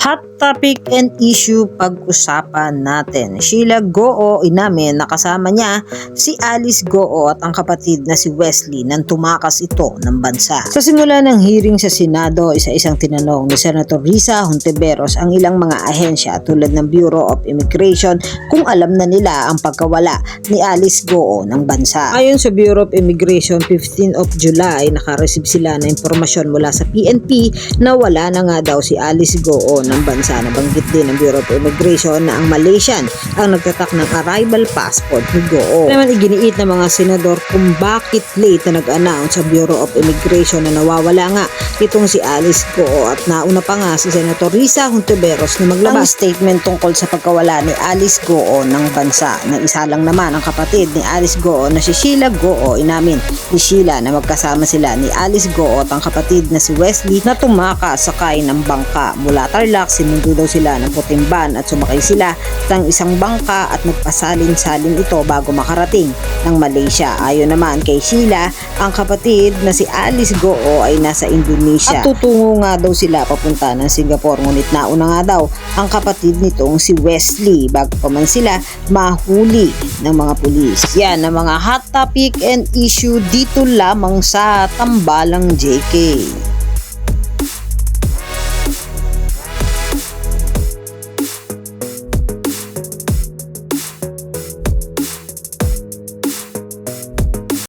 hot topic and issue pag-usapan natin. Sheila Goo inamin na kasama niya si Alice Goo at ang kapatid na si Wesley nang tumakas ito ng bansa. Sa simula ng hearing sa Senado, isa-isang tinanong ni Senator Risa Hontiveros ang ilang mga ahensya tulad ng Bureau of Immigration kung alam na nila ang pagkawala ni Alice Goo ng bansa. Ayon sa Bureau of Immigration, 15 of July, nakareceive sila ng impormasyon mula sa PNP na wala na nga daw si Alice Goo ng bansa. Nabanggit din ng Bureau of Immigration na ang Malaysian ang nagtatak ng arrival passport ni Goo. Naman iginiit ng mga senador kung bakit late na nag-announce sa Bureau of Immigration na nawawala nga itong si Alice Goo, at nauna pa nga si Senator Risa Hontiveros na maglabas statement tungkol sa pagkawala ni Alice Goo ng bansa. Nang isa lang naman ang kapatid ni Alice Goo na si Sheila Goo, inamin ni Sheila na magkasama sila ni Alice Goo at ang kapatid na si Wesley na tumakas sakay ng bangka mula Tarlac. Sinundo daw sila ng puting van at sumakay sila ng isang bangka at nagpasalin-salin ito bago makarating ng Malaysia. Ayon naman kay Sheila, ang kapatid na si Alice Goo ay nasa Indonesia at tutungo nga daw sila papunta ng Singapore, ngunit nauna nga daw ang kapatid nitong si Wesley bago pa man sila mahuli ng mga pulis. Yan ang mga hot topic and issue dito lamang sa Tambalang JK.